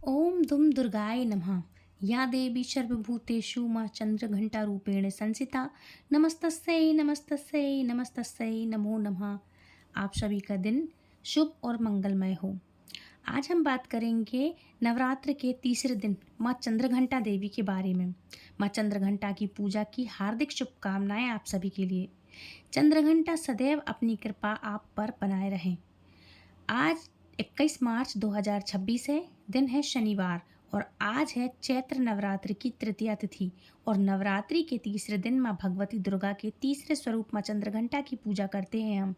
ओम दुम दुर्गाय नमः। या देवी सर्वभूतेषु माँ चंद्रघंटारूपेण संसिता। नमस्तस्यै नमस्तस्यै नमस्तस्यै नमो नमः। आप सभी का दिन शुभ और मंगलमय हो। आज हम बात करेंगे नवरात्र के तीसरे दिन माँ चंद्रघंटा देवी के बारे में। माँ चंद्रघंटा की पूजा की हार्दिक शुभकामनाएं आप सभी के लिए। चंद्रघंटा सदैव अपनी कृपा आप पर बनाए रहें। आज 21 मार्च 2026 है। दिन है शनिवार और आज है चैत्र नवरात्रि की तृतीया तिथि। और नवरात्रि के तीसरे दिन माँ भगवती दुर्गा के तीसरे स्वरूप माँ चंद्रघंटा की पूजा करते हैं हम।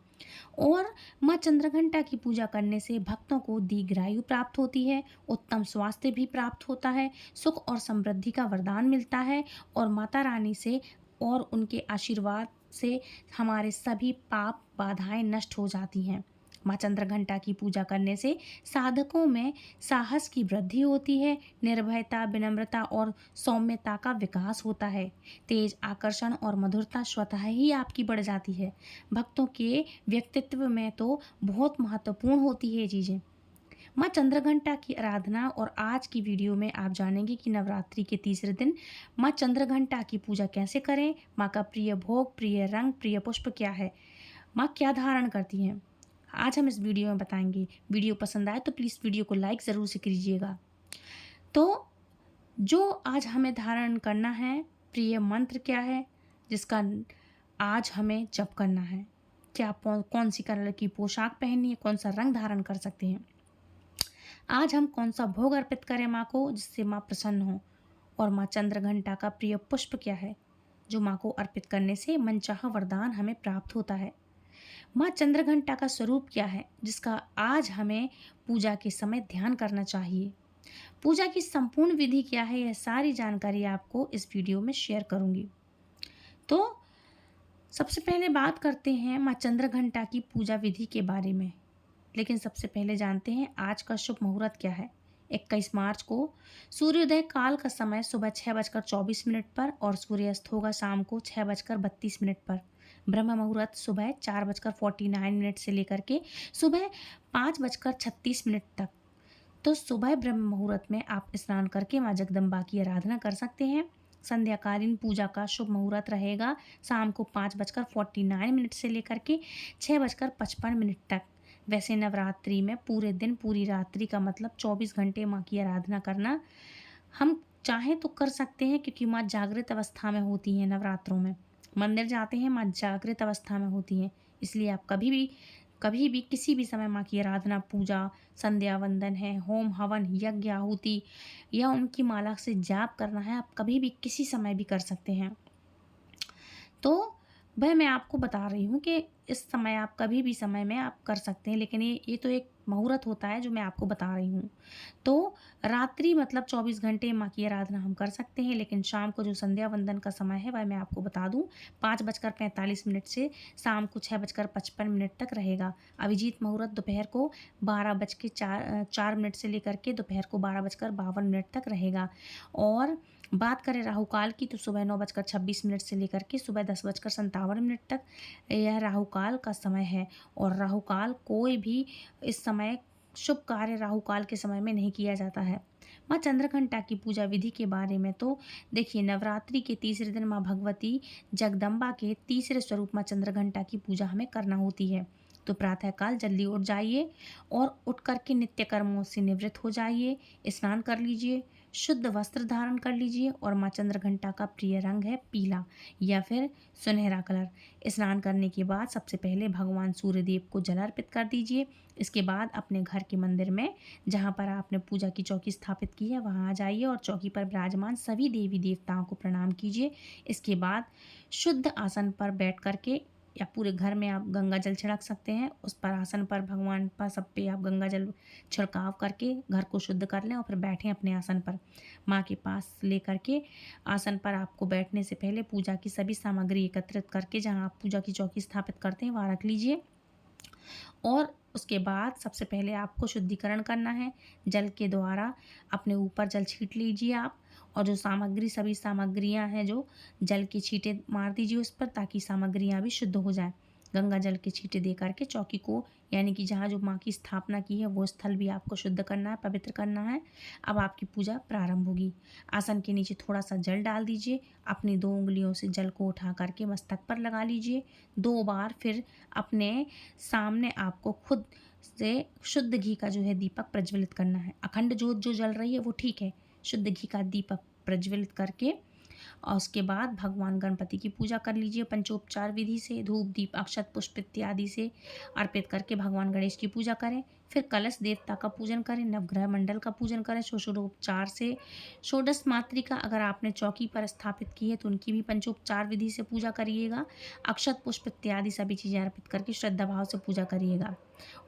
और माँ चंद्रघंटा की पूजा करने से भक्तों को दीर्घायु प्राप्त होती है, उत्तम स्वास्थ्य भी प्राप्त होता है, सुख और समृद्धि का वरदान मिलता है। और माता रानी से और उनके आशीर्वाद से हमारे सभी पाप बाधाएं नष्ट हो जाती हैं। माँ चंद्रघंटा की पूजा करने से साधकों में साहस की वृद्धि होती है, निर्भयता, विनम्रता और सौम्यता का विकास होता है। तेज आकर्षण और मधुरता स्वतः ही आपकी बढ़ जाती है। भक्तों के व्यक्तित्व में तो बहुत महत्वपूर्ण होती है चीज़ें। माँ चंद्रघंटा की आराधना और आज की वीडियो में आप जानेंगे कि नवरात्रि के तीसरे दिन माँ चंद्रघंटा की पूजा कैसे करें, माँ का प्रिय भोग, प्रिय रंग, प्रिय पुष्प क्या है, माँ क्या धारण करती हैं, आज हम इस वीडियो में बताएंगे। वीडियो पसंद आए तो प्लीज़ वीडियो को लाइक ज़रूर से कीजिएगा। तो जो आज हमें धारण करना है, प्रिय मंत्र क्या है जिसका आज हमें जप करना है, क्या कौन सी कलर की पोशाक पहननी है, कौन सा रंग धारण कर सकते हैं, आज हम कौन सा भोग अर्पित करें माँ को जिससे माँ प्रसन्न हो, और माँ चंद्रघंटा का प्रिय पुष्प क्या है जो माँ को अर्पित करने से मनचाहा वरदान हमें प्राप्त होता है। माँ चंद्रघंटा का स्वरूप क्या है जिसका आज हमें पूजा के समय ध्यान करना चाहिए। पूजा की संपूर्ण विधि क्या है, यह सारी जानकारी आपको इस वीडियो में शेयर करूंगी। तो सबसे पहले बात करते हैं माँ चंद्रघंटा की पूजा विधि के बारे में। लेकिन सबसे पहले जानते हैं आज का शुभ मुहूर्त क्या है। 21 मार्च को सूर्योदय काल का समय सुबह 6:24 पर और सूर्यास्त होगा शाम को 6:32 पर। ब्रह्म मुहूर्त सुबह 4:49 से लेकर के सुबह 5:36 तक। तो सुबह ब्रह्म मुहूर्त में आप स्नान करके माँ जगदम्बा की आराधना कर सकते हैं। संध्याकालीन पूजा का शुभ मुहूर्त रहेगा शाम को 5:49 से लेकर के 6:55 तक। वैसे नवरात्रि में पूरे दिन पूरी रात्रि का मतलब 24 घंटे माँ की आराधना करना हम चाहें तो कर सकते हैं, क्योंकि माँ जागृत अवस्था में होती हैं। नवरात्रों में मंदिर जाते हैं, माँ जागृत अवस्था में होती हैं, इसलिए आप कभी भी किसी भी समय माँ की आराधना, पूजा, संध्या वंदन है, होम हवन, यज्ञ, आहुति या उनकी माला से जाप करना है, आप कभी भी किसी समय भी कर सकते हैं। तो वह मैं आपको बता रही हूँ कि इस समय आप कभी भी समय में आप कर सकते हैं, लेकिन ये तो एक मुहूर्त होता है जो मैं आपको बता रही हूँ। तो रात्रि मतलब 24 घंटे माँ की आराधना हम कर सकते हैं, लेकिन शाम को जो संध्या वंदन का समय है वह मैं आपको बता दूँ 5:45 से शाम को 6:55 तक रहेगा। अभिजीत मुहूर्त दोपहर को 12:04 से लेकर के दोपहर को 12:52 तक रहेगा। और बात करें राहु काल की तो सुबह 9:26 से लेकर के सुबह 10:57 तक यह राहु काल का समय है। और राहु काल कोई भी इस समय शुभ कार्य राहु काल के समय में नहीं किया जाता है। माँ चंद्रघंटा की पूजा विधि के बारे में तो देखिए, नवरात्रि के तीसरे दिन माँ भगवती जगदम्बा के तीसरे स्वरूप माँ चंद्रघंटा की पूजा हमें करना होती है। तो प्रातःकाल जल्दी उठ जाइए और उठ करके नित्य कर्मों से निवृत्त हो जाइए, स्नान कर लीजिए, शुद्ध वस्त्र धारण कर लीजिए। और माँ चंद्रघंटा का प्रिय रंग है पीला या फिर सुनहरा कलर। स्नान करने के बाद सबसे पहले भगवान सूर्यदेव को जल अर्पित कर दीजिए। इसके बाद अपने घर के मंदिर में जहाँ पर आपने पूजा की चौकी स्थापित की है वहाँ आ जाइए और चौकी पर विराजमान सभी देवी देवताओं को प्रणाम कीजिए। इसके बाद शुद्ध आसन पर बैठ करके या पूरे घर में आप गंगा जल छिड़क सकते हैं, उस पर आसन पर भगवान पर सब पे आप गंगा जल छिड़काव करके घर को शुद्ध कर लें और फिर बैठें अपने आसन पर माँ के पास लेकर के। आसन पर आपको बैठने से पहले पूजा की सभी सामग्री एकत्रित करके जहाँ आप पूजा की चौकी स्थापित करते हैं वहाँ रख लीजिए। और उसके बाद सबसे पहले आपको शुद्धिकरण करना है। जल के द्वारा अपने ऊपर जल छीट लीजिए आप, और जो सभी सामग्रियां हैं जो जल की छींटे मार दीजिए उस पर, ताकि सामग्रियां भी शुद्ध हो जाएं। गंगा जल के छींटे दे करके चौकी को, यानी कि जहाँ जो माँ की स्थापना की है वो स्थल भी आपको शुद्ध करना है, पवित्र करना है। अब आपकी पूजा प्रारंभ होगी। आसन के नीचे थोड़ा सा जल डाल दीजिए, अपनी 2 उंगलियों से जल को उठा करके मस्तक पर लगा लीजिए 2 बार। फिर अपने सामने आपको खुद से शुद्ध घी का जो है दीपक प्रज्वलित करना है। अखंड ज्योत जो जल रही है वो ठीक है, शुद्ध घी का दीपक प्रज्वलित करके और उसके बाद भगवान गणपति की पूजा कर लीजिए पंचोपचार विधि से, धूप दीप अक्षत पुष्प इत्यादि से अर्पित करके भगवान गणेश की पूजा करें। फिर कलश देवता का पूजन करें, नवग्रह मंडल का पूजन करें षोडशोपचार से। षोडश मातृका अगर आपने चौकी पर स्थापित की है तो उनकी भी पंचोपचार विधि से पूजा करिएगा। अक्षत पुष्प इत्यादि सभी चीज़ें अर्पित करके श्रद्धा भाव से पूजा करिएगा।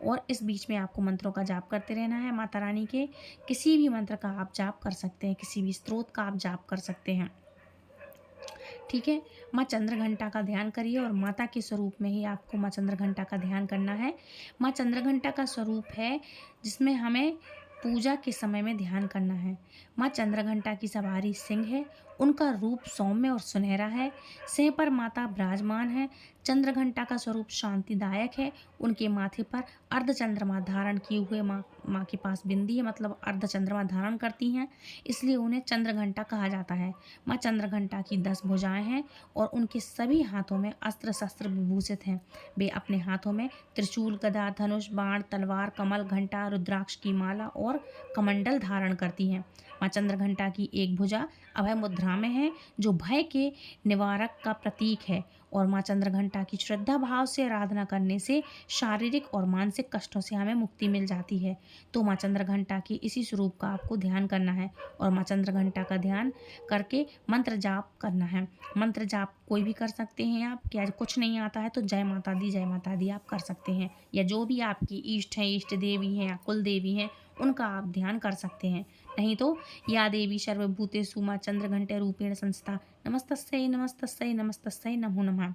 और इस बीच में आपको मंत्रों का जाप करते रहना है। माता रानी के किसी भी मंत्र का आप जाप कर सकते हैं, किसी भी स्त्रोत का आप जाप कर सकते हैं, ठीक है। माँ चंद्रघंटा का ध्यान करिए और माता के स्वरूप में ही आपको माँ चंद्रघंटा का ध्यान करना है। माँ चंद्रघंटा का स्वरूप है जिसमें हमें पूजा के समय में ध्यान करना है। माँ चंद्रघंटा की सवारी सिंह है, उनका रूप सौम्य और सुनहरा है, सिंह पर माता विराजमान है। चंद्रघंटा का स्वरूप शांतिदायक है, उनके माथे पर अर्ध चंद्रमा धारण किए हुए माँ के पास बिंदी है, मतलब अर्ध चंद्रमा धारण करती हैं, इसलिए उन्हें चंद्रघंटा कहा जाता है। माँ चंद्रघंटा की 10 भुजाएं हैं और उनके सभी हाथों में अस्त्र शस्त्र विभूषित हैं। वे अपने हाथों में त्रिशूल, गदा, धनुष, बाण, तलवार, कमल, घंटा, रुद्राक्ष की माला और कमंडल धारण करती हैं। माँ चंद्रघंटा की एक भुजा अभय मुद्रा में है जो भय के निवारक का प्रतीक है, और माँ चंद्रघंटा की श्रद्धा भाव से आराधना करने से शारीरिक और मानसिक कष्टों से हमें मुक्ति मिल जाती है। तो माँ चंद्रघंटा के इसी स्वरूप का आपको ध्यान करना है और माँ चंद्रघंटा का ध्यान करके मंत्र जाप करना है। मंत्र जाप कोई भी कर सकते हैं आप, क्या कुछ नहीं आता है तो जय माता दी आप कर सकते हैं, या जो भी आपकी इष्ट हैं, इष्ट देवी हैं या कुल देवी हैं उनका आप ध्यान कर सकते हैं। नहीं तो या देवी सर्वभूतेषु माँ चंद्रघंटे रूपेण संस्था नमस्तस्यै नमस्तस्यै नमस्तस्यै नमो नमः।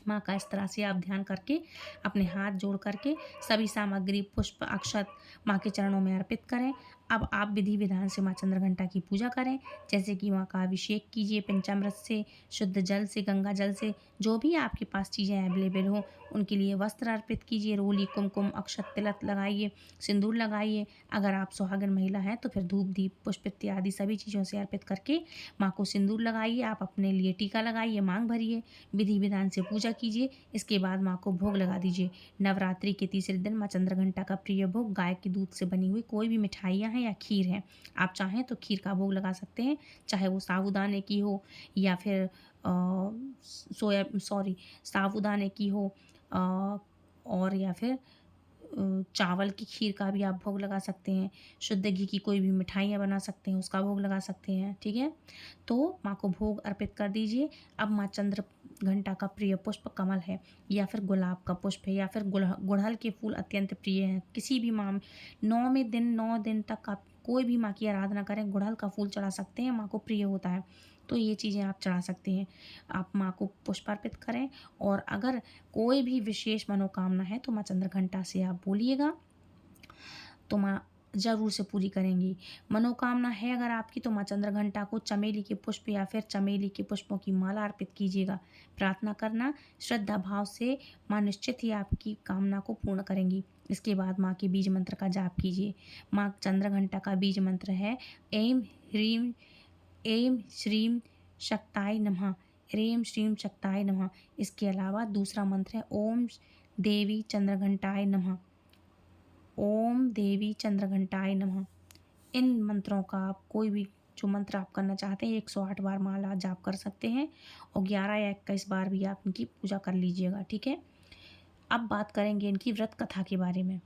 माँ का इस तरह से आप ध्यान करके अपने हाथ जोड़ करके सभी सामग्री पुष्प अक्षत माँ के चरणों में अर्पित करें। अब आप विधि विधान से माँ चंद्रघंटा की पूजा करें, जैसे कि माँ का अभिषेक कीजिए पंचामृत से, शुद्ध जल से, गंगा जल से, जो भी आपके पास चीज़ें अवेलेबल हो उनके लिए वस्त्र अर्पित कीजिए, रोली कुमकुम अक्षत तिलक लगाइए, सिंदूर लगाइए। अगर आप सुहागन महिला हैं तो फिर धूप दीप पुष्प इत्यादि सभी चीज़ों से अर्पित करके माँ को सिंदूर लगाइए, आप अपने लिए टीका लगाइए, मांग भरिए, विधि विधान से पूजा कीजिए। इसके बाद माँ को भोग लगा दीजिए। नवरात्रि के तीसरे दिन माँ चंद्रघंटा का प्रिय भोग गाय के दूध से बनी हुई कोई भी मिठाइयाँ हैं या खीर है, आप चाहें तो खीर का भोग लगा सकते हैं, चाहे वो साबूदाने की हो या फिर साबूदाने की हो और या फिर चावल की खीर का भी आप भोग लगा सकते हैं। शुद्ध घी की कोई भी मिठाइयाँ बना सकते हैं, उसका भोग लगा सकते हैं, ठीक है। तो माँ को भोग अर्पित कर दीजिए। अब माँ चंद्रघंटा का प्रिय पुष्प कमल है या फिर गुलाब का पुष्प है या फिर गुड़हल के फूल अत्यंत प्रिय हैं। किसी भी माँ 9 दिन तक आप कोई भी माँ की आराधना करें, गुड़हल का फूल चढ़ा सकते हैं, माँ को प्रिय होता है, तो ये चीज़ें आप चढ़ा सकते हैं। आप माँ को पुष्प अर्पित करें और अगर कोई भी विशेष मनोकामना है तो माँ चंद्रघंटा से आप बोलिएगा, तो माँ ज़रूर से पूरी करेंगी। मनोकामना है अगर आपकी तो माँ चंद्रघंटा को चमेली के पुष्प या फिर चमेली के पुष्पों की माला अर्पित कीजिएगा। प्रार्थना करना श्रद्धा भाव से, माँ निश्चित ही आपकी कामना को पूर्ण करेंगी। इसके बाद माँ के बीज मंत्र का जाप कीजिए। माँ चंद्रघंटा का बीज मंत्र है ऐं श्रीं शक्ताय नमः, ह्रीं श्रीं शक्ताय नमः। इसके अलावा दूसरा मंत्र है ओम देवी चंद्रघंटाय नमः, ओम देवी चंद्रघंटाय नमः। इन मंत्रों का आप कोई भी जो मंत्र आप करना चाहते हैं 108 बार माला जाप कर सकते हैं और 11 या 21 बार भी आप इनकी पूजा कर लीजिएगा, ठीक है। अब बात करेंगे इनकी व्रत कथा के बारे में।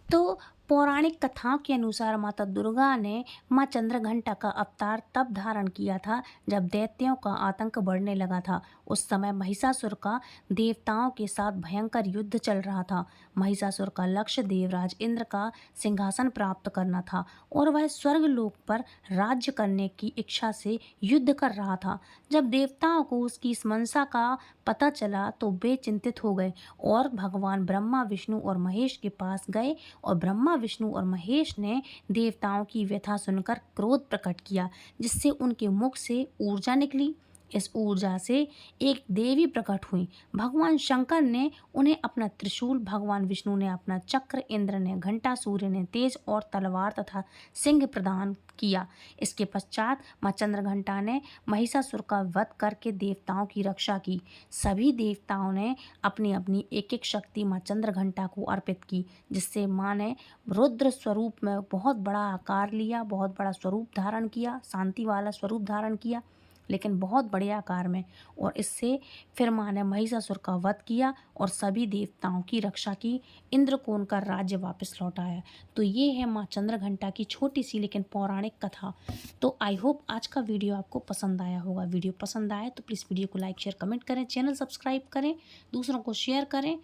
तो पौराणिक कथाओं के अनुसार माता दुर्गा ने माँ चंद्रघंटा का अवतार तब धारण किया था जब दैत्यों का आतंक बढ़ने लगा था। उस समय महिषासुर का देवताओं के साथ भयंकर युद्ध चल रहा था। महिषासुर का लक्ष्य देवराज इंद्र का सिंहासन प्राप्त करना था और वह स्वर्ग लोक पर राज्य करने की इच्छा से युद्ध कर रहा था। जब देवताओं को उसकी इस मंशा का पता चला तो वे चिंतित हो गए और भगवान ब्रह्मा विष्णु और महेश के पास गए, और ब्रह्मा विष्णु और महेश ने देवताओं की व्यथा सुनकर क्रोध प्रकट किया, जिससे उनके मुख से ऊर्जा निकली। इस ऊर्जा से एक देवी प्रकट हुई। भगवान शंकर ने उन्हें अपना त्रिशूल, भगवान विष्णु ने अपना चक्र, इंद्र ने घंटा, सूर्य ने तेज और तलवार तथा सिंह प्रदान किया। इसके पश्चात माँ चंद्रघंटा ने महिषासुर का वध करके देवताओं की रक्षा की। सभी देवताओं ने अपनी अपनी एक एक शक्ति माँ चंद्रघंटा को अर्पित की, जिससे माँ ने रुद्र स्वरूप में बहुत बड़ा आकार लिया, बहुत बड़ा स्वरूप धारण किया, शांति वाला स्वरूप धारण किया, लेकिन बहुत बड़े आकार में। और इससे फिर माँ ने महिषासुर का वध किया और सभी देवताओं की रक्षा की, इंद्र को उनका राज्य वापस लौटाया। तो ये है माँ चंद्रघंटा की छोटी सी लेकिन पौराणिक कथा। तो आई होप आज का वीडियो आपको पसंद आया होगा। वीडियो पसंद आए तो प्लीज़ वीडियो को लाइक, शेयर, कमेंट करें, चैनल सब्सक्राइब करें, दूसरों को शेयर करें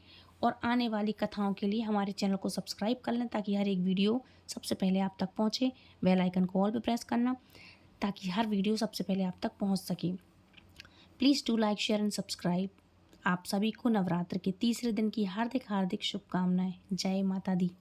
और आने वाली कथाओं के लिए हमारे चैनल को सब्सक्राइब कर लें, ताकि हर एक वीडियो सबसे पहले आप तक पहुँचे। बेल आइकन को ऑल पे प्रेस करना, ताकि हर वीडियो सबसे पहले आप तक पहुंच सके। Please do like, share and subscribe. आप सभी को नवरात्र के तीसरे दिन की हार्दिक हार्दिक शुभकामनाएं। जय माता दी।